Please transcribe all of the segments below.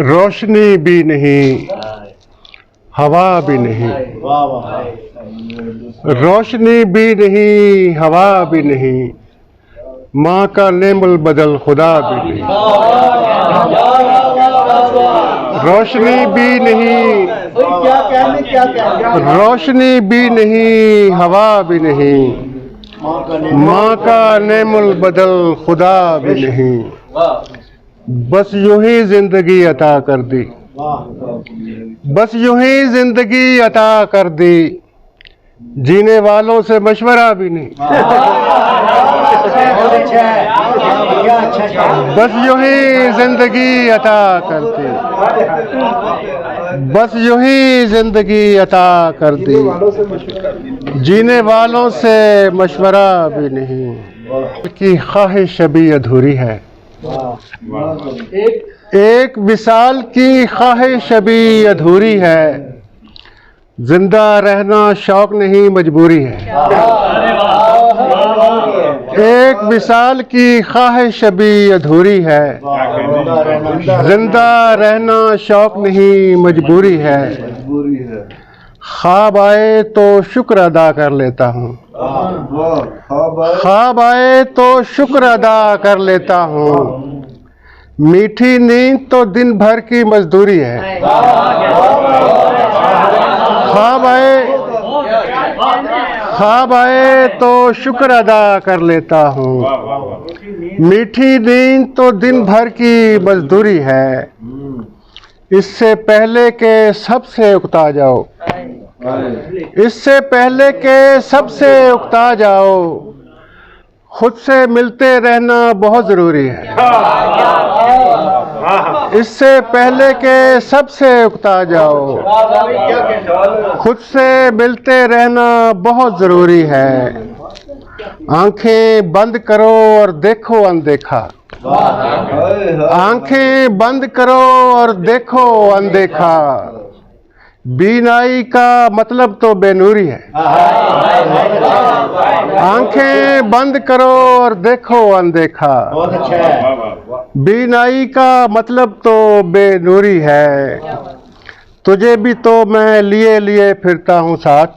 रोशनी भी नहीं, हवा भी नहीं, रोशनी भी नहीं, हवा भी नहीं, माँ का नेमुल बदल खुदा भी नहीं। रोशनी भी नहीं, रोशनी भी नहीं, हवा भी नहीं, माँ का नेमुल बदल खुदा भी नहीं। बस यूं ही जिंदगी अता कर दी, बस यूं ही जिंदगी अता कर दी, जीने वालों से मशवरा भी नहीं। बस यूं ही जिंदगी अता कर दी, बस यूं ही जिंदगी अता कर दी, जीने वालों से मशवरा भी नहीं। की ख्वाहिश अभी अधूरी है, एक विसाल की ख्वाहिश अभी अधूरी है, जिंदा रहना शौक नहीं मजबूरी है। एक विसाल की ख्वाहिश अभी अधूरी है, जिंदा रहना शौक नहीं मजबूरी है। ख्वाब आए तो शुक्र अदा कर लेता हूँ, ख्वाब आए तो शुक्र अदा कर लेता हूँ, मीठी नींद तो दिन भर की मजदूरी है। ख्वाब आए तो शुक्र अदा कर लेता हूँ, मीठी नींद तो दिन भर की मजदूरी है। इससे पहले के सबसे उकता जाओ, इससे पहले के सबसे उकता जाओ, खुद से मिलते रहना बहुत जरूरी है। इससे पहले के सबसे उकता जाओ, खुद से मिलते रहना बहुत जरूरी है। आंखें बंद करो और देखो अनदेखा, आंखें बंद करो और देखो अनदेखा, बीनाई का मतलब तो बेनूरी है। आंखें बंद करो और देखो अनदेखा, बीनाई का मतलब तो बेनूरी है। तुझे भी तो मैं लिए लिए फिरता हूँ साथ,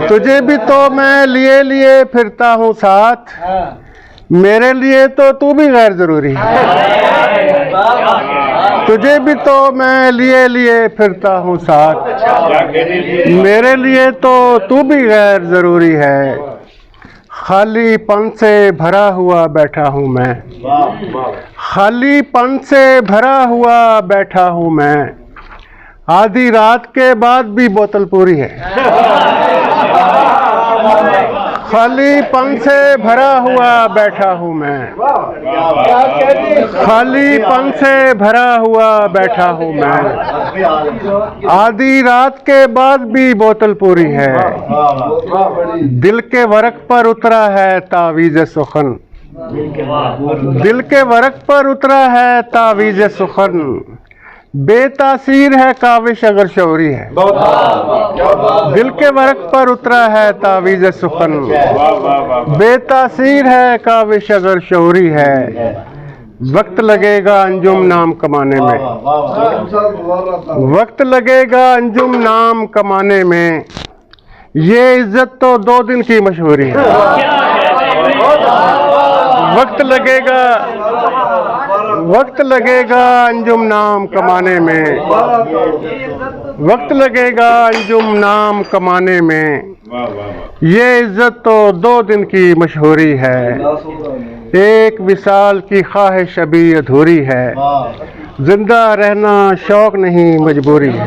तुझे भी तो मैं लिए लिए फिरता हूँ साथ, मेरे लिए तो तू भी गैर जरूरी है। तुझे भी तो मैं लिए लिए फिरता हूँ साथ, मेरे लिए तो तू भी गैर जरूरी है। खालीपन से भरा हुआ बैठा हूँ मैं, खालीपन से भरा हुआ बैठा हूँ मैं, आधी रात के बाद भी बोतल पूरी है। खालीपन से भरा हुआ बैठा हूँ मैं, खालीपन से भरा हुआ बैठा हूँ मैं, आधी रात के बाद भी बोतल पूरी है। दिल के वरक पर उतरा है तावीज़ सुखन, दिल के वरक पर उतरा है तावीज़ सुखन, बेतासीर है काविश अगर शौरी है। दिल के वरक पर उतरा है तावीज़ सुखन, बेतासीर है काविश अगर शौरी है। वक्त लगेगा अंजुम नाम कमाने में, वक्त लगेगा अंजुम नाम कमाने में, ये इज्जत तो 2 दिन की मशहूरी है। वक्त लगेगा, वक्त लगेगा अंजुम नाम कमाने में, वक्त लगेगा अंजुम नाम कमाने में, ये इज्जत तो 2 दिन की मशहूरी है। एक विसाल की ख्वाहिश अभी अधूरी है, जिंदा रहना शौक नहीं मजबूरी है।